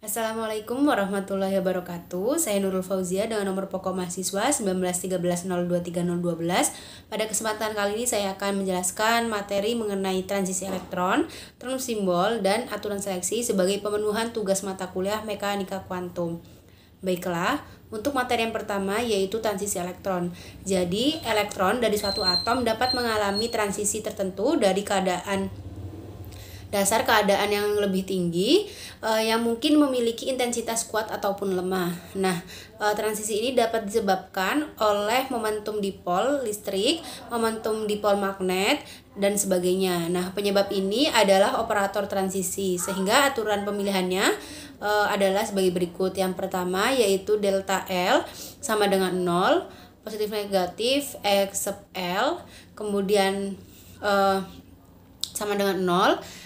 Assalamualaikum warahmatullahi wabarakatuh. Saya Nurul Fauzia dengan nomor pokok mahasiswa 1913023012. Pada kesempatan kali ini saya akan menjelaskan materi mengenai transisi elektron, term simbol, dan aturan seleksi sebagai pemenuhan tugas mata kuliah mekanika kuantum. Baiklah, untuk materi yang pertama yaitu transisi elektron. Jadi, elektron dari suatu atom dapat mengalami transisi tertentu dari keadaan dasar keadaan yang lebih tinggi yang mungkin memiliki intensitas kuat ataupun lemah. Nah, transisi ini dapat disebabkan oleh momentum dipol listrik, momentum dipol magnet, dan sebagainya. Nah, penyebab ini adalah operator transisi, sehingga aturan pemilihannya adalah sebagai berikut. Yang pertama yaitu delta L sama dengan 0, positif negatif X sub L, kemudian sama dengan 0,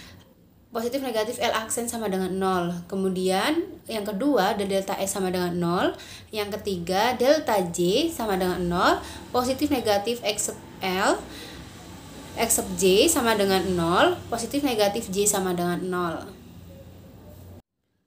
positif negatif L aksen sama dengan 0. Kemudian yang kedua ada delta S sama dengan 0. Yang ketiga delta J sama dengan 0. Positif negatif X sub L, X sub J sama dengan 0. Positif negatif J sama dengan 0.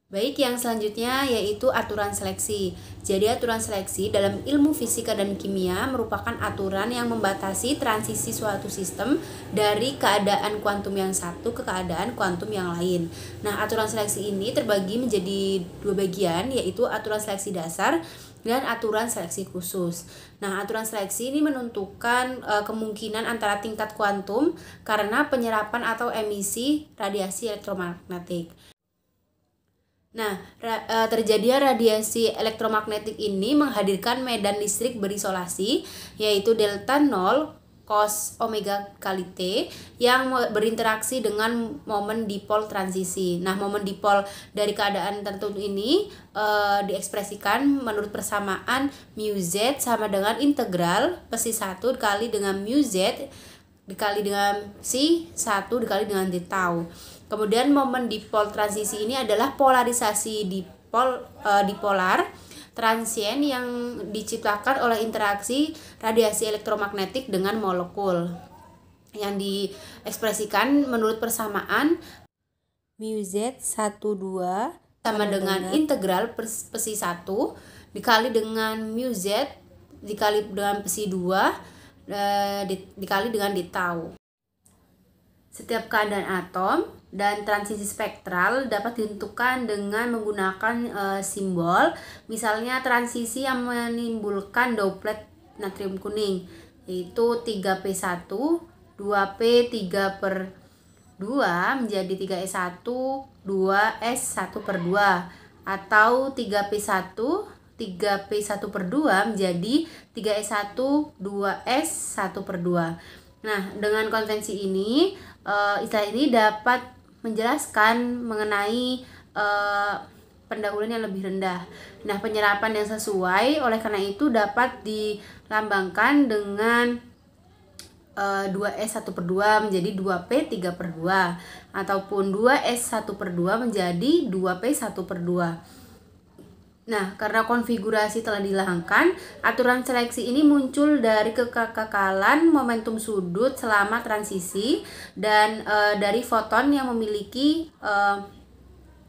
Baik, yang selanjutnya yaitu aturan seleksi. Jadi aturan seleksi dalam ilmu fisika dan kimia merupakan aturan yang membatasi transisi suatu sistem dari keadaan kuantum yang satu ke keadaan kuantum yang lain. Nah, aturan seleksi ini terbagi menjadi dua bagian, yaitu aturan seleksi dasar dan aturan seleksi khusus. Nah, aturan seleksi ini menentukan kemungkinan antara tingkat kuantum karena penyerapan atau emisi radiasi elektromagnetik. Nah, terjadinya radiasi elektromagnetik ini menghadirkan medan listrik berisolasi, yaitu delta 0 cos omega kali T yang berinteraksi dengan momen dipol transisi. Nah, momen dipol dari keadaan tertentu ini diekspresikan menurut persamaan mu Z sama dengan integral psi 1 dikali dengan mu Z dikali dengan psi 1 dikali dengan d tau. Kemudian momen dipol transisi ini adalah polarisasi dipolar transien yang diciptakan oleh interaksi radiasi elektromagnetik dengan molekul yang diekspresikan menurut persamaan mu Z 12 sama dengan integral psi 1 dikali dengan mu Z dikali dengan psi 2 dikali dengan d tau. Setiap keadaan atom dan transisi spektral dapat ditentukan dengan menggunakan simbol. Misalnya transisi yang menimbulkan doublet natrium kuning, yaitu 3P1, 2P 3 per 2 menjadi 3S1, 2S1 per 2, atau 3P1, 3P1 per 2 menjadi 3S1, 2S1 per 2. Nah, dengan konvensi ini, istilah ini dapat menjelaskan mengenai pendahuluan yang lebih rendah. Nah, penyerapan yang sesuai oleh karena itu dapat dilambangkan dengan 2S1 per 2 menjadi 2P 3 per 2, ataupun 2S1 per 2 menjadi 2P1 per 2. Nah, karena konfigurasi telah dihilangkan, aturan seleksi ini muncul dari kekekalan momentum sudut selama transisi dan dari foton yang memiliki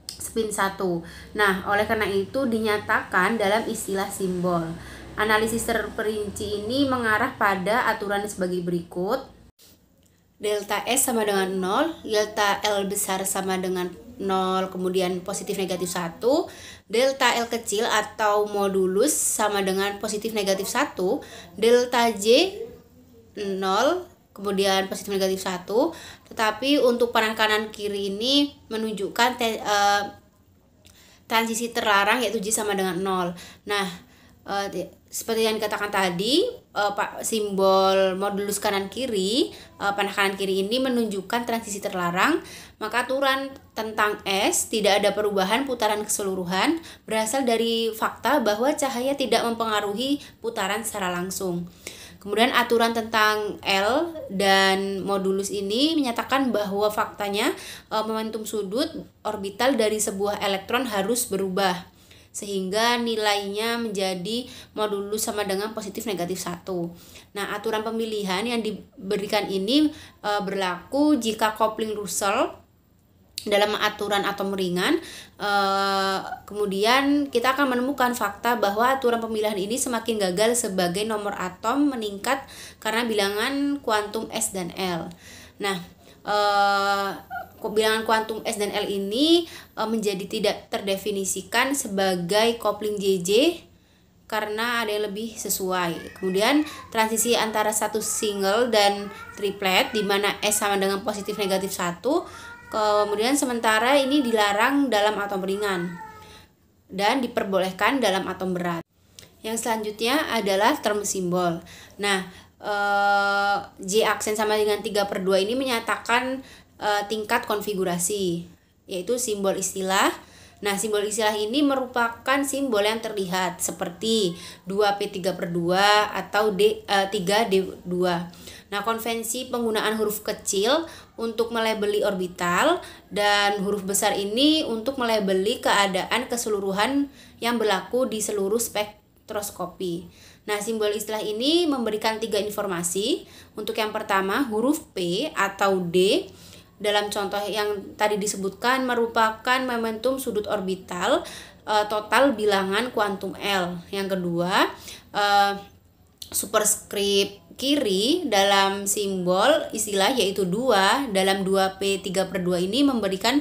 spin 1. Nah, oleh karena itu dinyatakan dalam istilah simbol. Analisis terperinci ini mengarah pada aturan sebagai berikut. Delta S sama dengan 0, delta L besar sama dengan 0, kemudian positif negatif 1, delta L kecil atau modulus sama dengan positif negatif 1, delta J 0, kemudian positif negatif 1, tetapi untuk panel kanan kiri ini menunjukkan transisi terlarang yaitu J sama dengan 0. Nah, seperti yang dikatakan tadi, simbol modulus kanan kiri, panah kanan kiri ini menunjukkan transisi terlarang, maka aturan tentang S tidak ada perubahan putaran keseluruhan berasal dari fakta bahwa cahaya tidak mempengaruhi putaran secara langsung. Kemudian aturan tentang L dan modulus ini menyatakan bahwa faktanya momentum sudut orbital dari sebuah elektron harus berubah, sehingga nilainya menjadi modulus sama dengan positif negatif 1. Nah, aturan pemilihan yang diberikan ini berlaku jika coupling Russell dalam aturan atom ringan, kemudian kita akan menemukan fakta bahwa aturan pemilihan ini semakin gagal sebagai nomor atom meningkat karena bilangan kuantum S dan L. Nah, bilangan kuantum S dan L ini menjadi tidak terdefinisikan sebagai kopling JJ karena ada yang lebih sesuai. Kemudian transisi antara satu single dan triplet di mana S sama dengan positif negatif 1. Kemudian sementara ini dilarang dalam atom ringan dan diperbolehkan dalam atom berat. Yang selanjutnya adalah term simbol. Nah, J aksen sama dengan 3/2 ini menyatakan tingkat konfigurasi, yaitu simbol istilah. Nah, simbol istilah ini merupakan simbol yang terlihat seperti 2p3/2 atau 3d2. Nah, konvensi penggunaan huruf kecil untuk melabeli orbital dan huruf besar ini untuk melabeli keadaan keseluruhan yang berlaku di seluruh spektroskopi. Nah, simbol istilah ini memberikan 3 informasi. Untuk yang pertama, huruf P atau D dalam contoh yang tadi disebutkan merupakan momentum sudut orbital total bilangan kuantum L. Yang kedua, superskrip kiri dalam simbol istilah yaitu 2 dalam 2p3/2 ini memberikan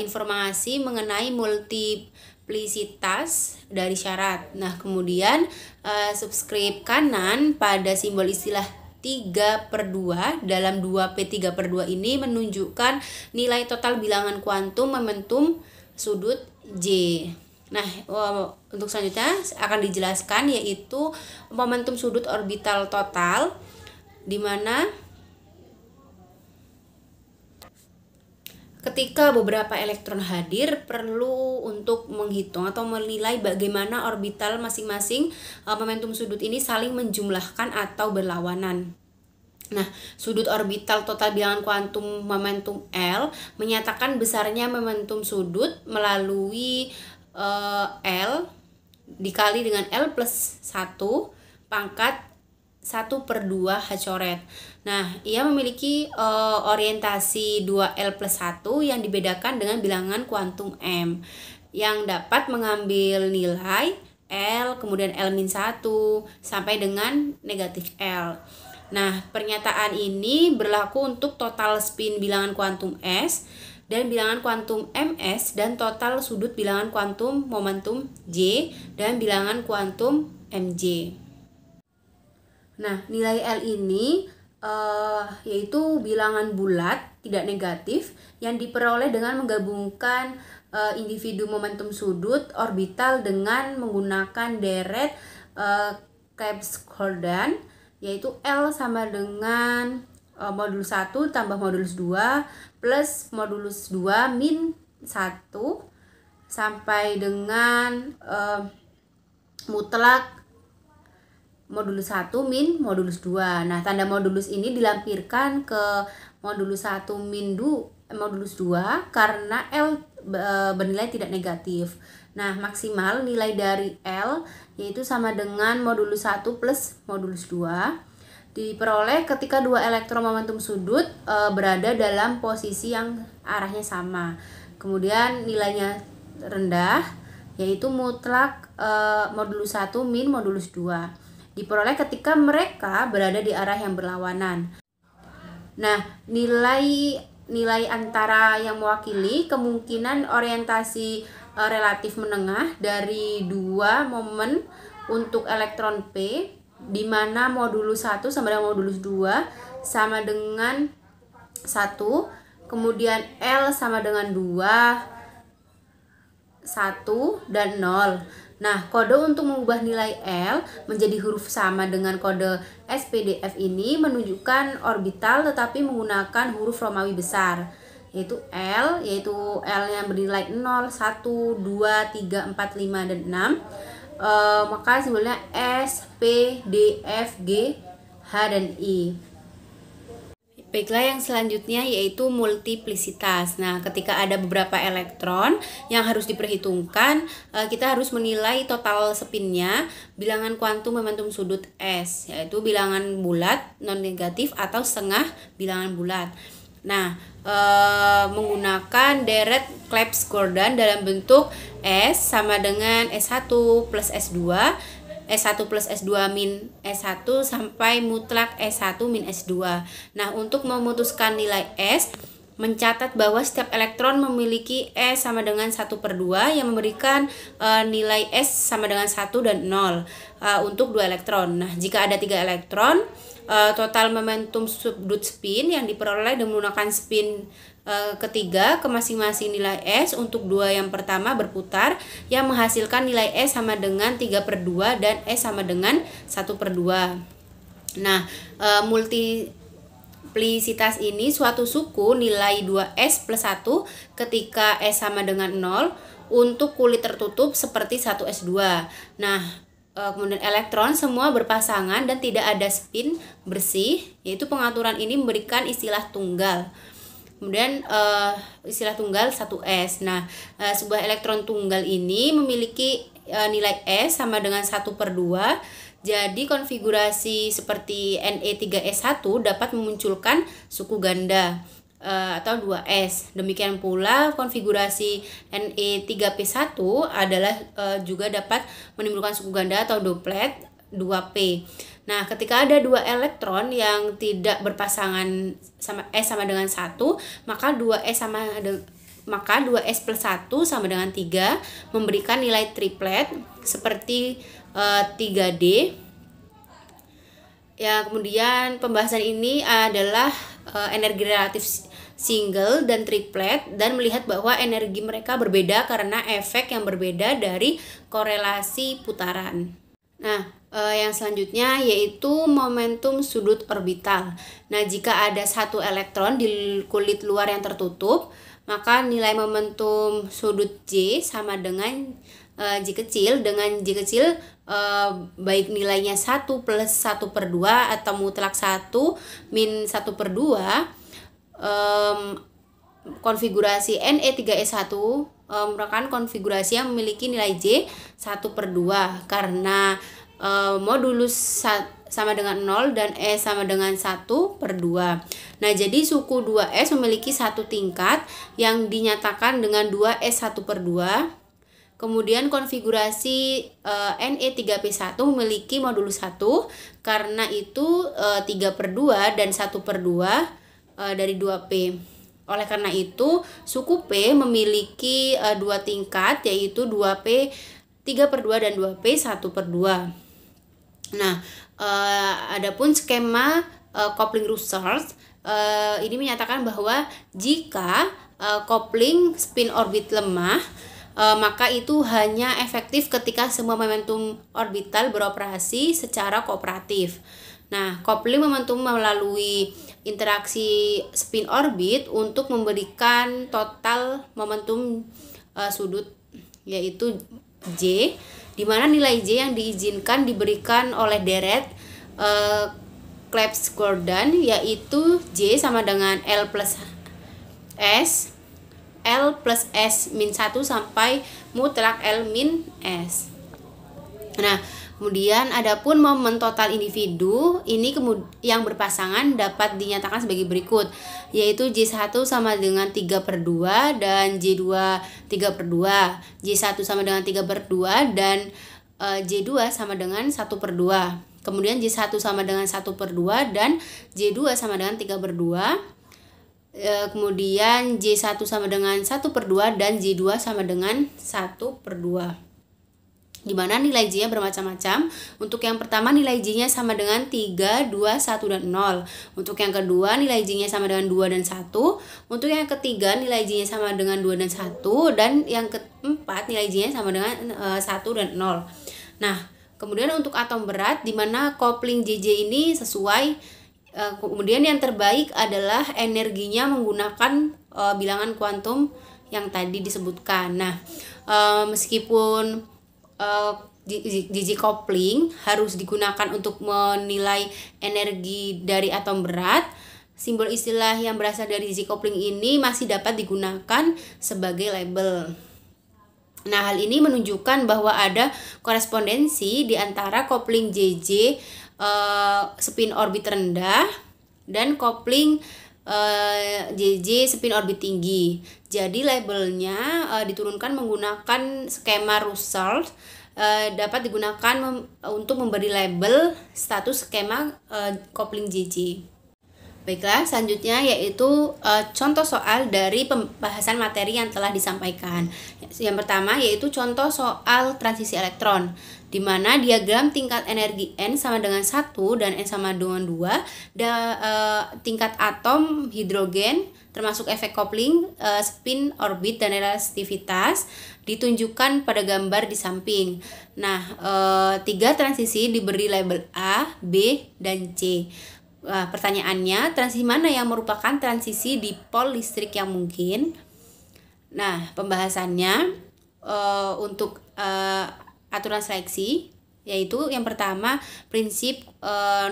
informasi mengenai multiplisitas dari syarat. Nah, kemudian subskrip kanan pada simbol istilah 3/2 dalam 2p3/2 ini menunjukkan nilai total bilangan kuantum momentum sudut J. Nah, untuk selanjutnya akan dijelaskan yaitu momentum sudut orbital total, di mana ketika beberapa elektron hadir perlu untuk menghitung atau menilai bagaimana orbital masing-masing momentum sudut ini saling menjumlahkan atau berlawanan. Nah, sudut orbital total bilangan kuantum momentum L menyatakan besarnya momentum sudut melalui L dikali dengan L plus 1 pangkat 1/2 H coret. Nah, ia memiliki orientasi 2L plus 1 yang dibedakan dengan bilangan kuantum M yang dapat mengambil nilai L, kemudian L-1 sampai dengan negatif L. Nah, pernyataan ini berlaku untuk total spin bilangan kuantum S dan bilangan kuantum Ms dan total sudut bilangan kuantum momentum J dan bilangan kuantum Mj. Nah, nilai L ini yaitu bilangan bulat tidak negatif yang diperoleh dengan menggabungkan individu momentum sudut orbital dengan menggunakan deret Capes-Jordan, yaitu L sama dengan modulus 1 tambah modulus 2 plus modulus 2 min 1 sampai dengan mutlak modulus 1 min modulus 2. Nah, tanda modulus ini dilampirkan ke modulus 1 min modulus 2 karena L bernilai tidak negatif. Nah, maksimal nilai dari L yaitu sama dengan modulus 1 plus modulus 2 diperoleh ketika dua elektron momentum sudut berada dalam posisi yang arahnya sama. Kemudian nilainya rendah yaitu mutlak modulus 1 min modulus 2 diperoleh ketika mereka berada di arah yang berlawanan. Nah, nilai antara yang mewakili kemungkinan orientasi relatif menengah dari dua momen untuk elektron P, di mana modulus 1 sama dengan modulus 2 sama dengan 1, kemudian L sama dengan 2, 1, dan 0. Nah, kode untuk mengubah nilai L menjadi huruf sama dengan kode SPDF ini menunjukkan orbital tetapi menggunakan huruf Romawi besar, yaitu L yang bernilai 0, 1, 2, 3, 4, 5, dan 6. Maka simbolnya S, P, D, F, G, H, dan I. Baiklah, yang selanjutnya yaitu multiplisitas. Nah, ketika ada beberapa elektron yang harus diperhitungkan, kita harus menilai total spinnya bilangan kuantum momentum sudut S, yaitu bilangan bulat non negatif atau setengah bilangan bulat. Nah, menggunakan deret Clebsch-Gordan dalam bentuk S sama dengan S1 plus S2, S1 plus S2 min S1 sampai mutlak S1 min S2. Nah, untuk memutuskan nilai S, mencatat bahwa setiap elektron memiliki S sama dengan 1/2 yang memberikan nilai S sama dengan 1 dan 0 untuk 2 elektron. Nah, jika ada 3 elektron, total momentum sudut spin yang diperoleh dengan menggunakan spin ketiga ke masing-masing nilai S untuk 2 yang pertama berputar yang menghasilkan nilai S sama dengan 3/2 dan S sama dengan 1/2. Nah, multiplisitas ini suatu suku nilai 2S plus 1 ketika S sama dengan 0 untuk kulit tertutup seperti 1S2. Nah, kemudian elektron semua berpasangan dan tidak ada spin bersih, yaitu pengaturan ini memberikan istilah tunggal. Kemudian istilah tunggal 1S. Nah, sebuah elektron tunggal ini memiliki nilai S sama dengan 1/2. Jadi konfigurasi seperti Ne3S1 dapat memunculkan suku ganda atau 2S. Demikian pula konfigurasi Ne3P1 adalah juga dapat menimbulkan suku ganda atau doplet 2P. Nah, ketika ada 2 elektron yang tidak berpasangan sama S sama dengan 1, maka 2S plus 1 sama dengan 3 memberikan nilai triplet seperti 3D. Ya, kemudian pembahasan ini adalah energi relatif single dan triplet, dan melihat bahwa energi mereka berbeda karena efek yang berbeda dari korelasi putaran. Nah, yang selanjutnya yaitu momentum sudut orbital. Nah, jika ada 1 elektron di kulit luar yang tertutup, maka nilai momentum sudut J sama dengan J kecil, dengan J kecil baik nilainya 1 plus 1/2 atau mutlak 1 min 1/2. Konfigurasi Ne3S1 merupakan konfigurasi yang memiliki nilai J 1/2 karena modulus sama dengan 0 dan S sama dengan 1/2. Nah, jadi suku 2S memiliki satu tingkat yang dinyatakan dengan 2S 1/2. Kemudian konfigurasi Ne3P1 memiliki modulus 1, karena itu 3/2 dan 1/2 dari 2P. Oleh karena itu, suku P memiliki 2 tingkat, yaitu 2P 3/2 dan 2P 1/2. Nah, adapun skema coupling Russell ini menyatakan bahwa jika coupling spin orbit lemah, maka itu hanya efektif ketika semua momentum orbital beroperasi secara kooperatif. Nah, coupling momentum melalui interaksi spin orbit untuk memberikan total momentum sudut, yaitu J, di mana nilai J yang diizinkan diberikan oleh deret Clebsch-Gordan, yaitu J sama dengan L plus S min 1 sampai mutlak L min S. Nah, kemudian adapun momen total individu ini yang berpasangan dapat dinyatakan sebagai berikut, yaitu J1 sama dengan 3/2 dan J2 3/2, J1 sama dengan 3/2 dan J2 sama dengan 1/2. Kemudian J1 sama dengan 1/2 dan J2 sama dengan 3/2. Kemudian J1 sama dengan 1/2 dan J2 sama dengan 1/2. Di mana nilai J-nya bermacam-macam. Untuk yang pertama nilai J-nya sama dengan 3, 2, 1, dan 0. Untuk yang kedua nilai J-nya sama dengan 2 dan 1. Untuk yang ketiga nilai J-nya sama dengan 2 dan 1. Dan yang keempat nilai J-nya sama dengan 1 dan 0. Nah, kemudian untuk atom berat, di mana coupling JJ ini sesuai, kemudian yang terbaik adalah energinya menggunakan bilangan kuantum yang tadi disebutkan. Nah, meskipun JJ coupling harus digunakan untuk menilai energi dari atom berat, simbol istilah yang berasal dari JJ coupling ini masih dapat digunakan sebagai label. Nah, hal ini menunjukkan bahwa ada korespondensi di antara coupling JJ spin orbit rendah dan coupling JJ spin orbit tinggi. Jadi labelnya diturunkan menggunakan skema Russell, dapat digunakan untuk memberi label status skema coupling JJ. Baiklah, selanjutnya yaitu contoh soal dari pembahasan materi yang telah disampaikan. Yang pertama yaitu contoh soal transisi elektron, di mana diagram tingkat energi N sama dengan 1 dan N sama dengan 2, tingkat atom hidrogen termasuk efek coupling, spin orbit dan relativitas ditunjukkan pada gambar di samping. Nah, 3 transisi diberi label A, B, dan C. Pertanyaannya, transisi mana yang merupakan transisi dipol listrik yang mungkin? Nah, pembahasannya untuk aturan seleksi, yaitu yang pertama prinsip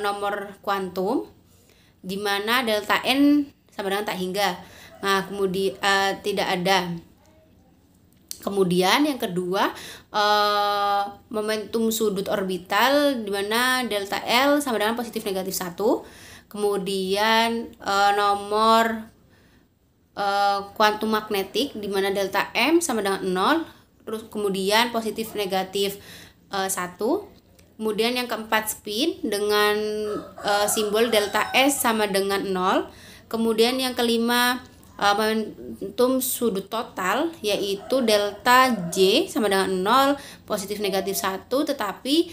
nomor kuantum, di mana delta N sama dengan tak hingga. Nah, kemudian tidak ada. Kemudian yang kedua, momentum sudut orbital, di mana delta L sama dengan positif negatif 1. Kemudian nomor kuantum magnetik, di mana delta M sama dengan 0. Terus kemudian positif negatif 1. Kemudian yang keempat spin dengan simbol delta S sama dengan 0. Kemudian yang kelima momentum sudut total, yaitu delta J sama dengan 0, positif negatif 1, tetapi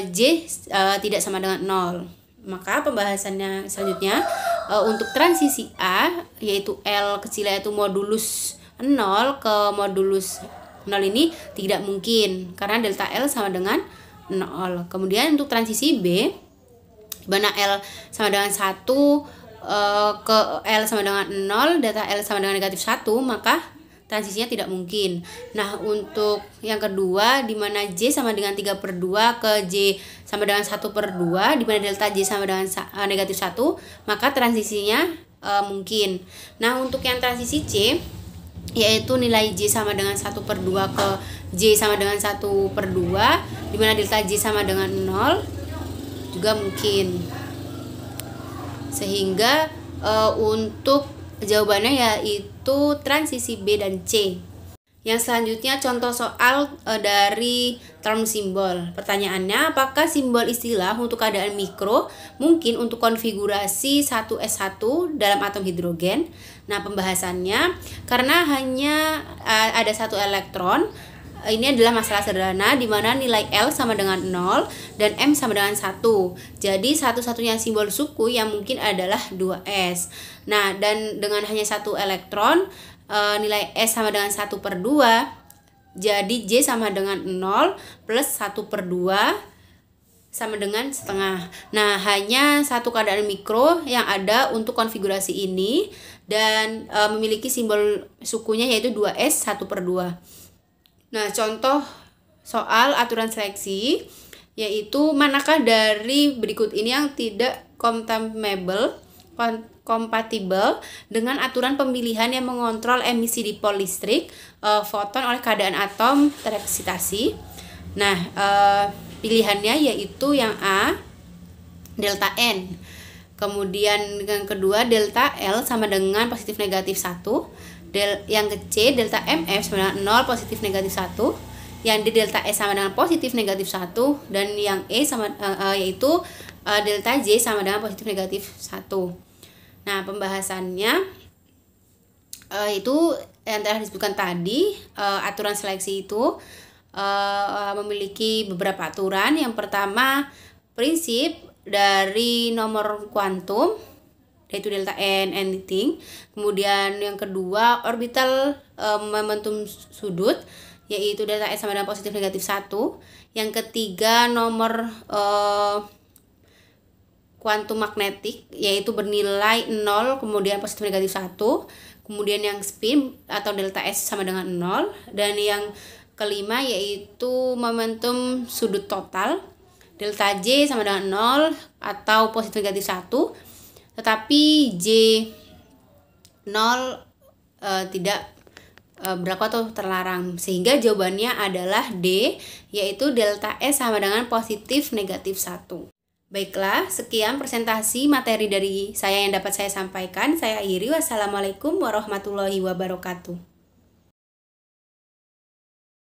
J tidak sama dengan 0. Maka pembahasannya selanjutnya untuk transisi A, yaitu L kecil yaitu modulus 0 ke modulus 0 ini tidak mungkin karena delta L sama dengan 0. Kemudian untuk transisi B, di mana L sama dengan 1 ke L sama dengan 0, data L sama dengan negatif 1, maka transisinya tidak mungkin. Nah, untuk yang kedua, di mana J sama dengan 3/2 ke J sama dengan 1/2, di mana delta J sama dengan negatif 1, maka transisinya mungkin. Nah, untuk yang transisi C, yaitu nilai J sama dengan 1/2 ke J sama dengan 1/2, di mana delta J sama dengan 0, juga mungkin. Sehingga untuk jawabannya yaitu transisi B dan C. Yang selanjutnya contoh soal dari term simbol. Pertanyaannya, apakah simbol istilah untuk keadaan mikro mungkin untuk konfigurasi 1s1 dalam atom hidrogen? Nah, pembahasannya, karena hanya ada satu elektron, ini adalah masalah sederhana di mana nilai L sama dengan 0 dan M sama dengan 1. Jadi satu-satunya simbol suku yang mungkin adalah 2s. Nah, dan dengan hanya satu elektron, nilai S sama dengan 1/2. Jadi J sama dengan 0 plus 1/2 sama dengan setengah. Nah, hanya satu keadaan mikro yang ada untuk konfigurasi ini dan memiliki simbol sukunya yaitu 2s 1/2. Nah, contoh soal aturan seleksi yaitu manakah dari berikut ini yang tidak kompatibel dengan aturan pemilihan yang mengontrol emisi dipol listrik foton oleh keadaan atom tereksitasi. Nah, pilihannya yaitu yang A, delta N. Kemudian yang kedua, delta L sama dengan positif negatif 1. Yang C, delta MF sama dengan 0, positif negatif 1. Yang D, delta S sama dengan positif negatif 1. Dan yang E sama yaitu delta J sama dengan positif negatif 1. Nah, pembahasannya itu yang telah disebutkan tadi. Aturan seleksi itu memiliki beberapa aturan. Yang pertama, prinsip dari nomor kuantum, yaitu delta N anything. Kemudian yang kedua, orbital momentum sudut, yaitu delta S sama dengan positif negatif 1. Yang ketiga, nomor kuantum magnetik, yaitu bernilai 0 kemudian positif negatif 1. Kemudian yang spin atau delta S sama dengan 0. Dan yang kelima yaitu momentum sudut total, delta J sama dengan 0 atau positif negatif 1. Tetapi J 0 tidak berlaku atau terlarang, sehingga jawabannya adalah D, yaitu delta S sama dengan positif negatif 1. Baiklah, sekian presentasi materi dari saya yang dapat saya sampaikan. Saya akhiri. Wassalamualaikum warahmatullahi wabarakatuh.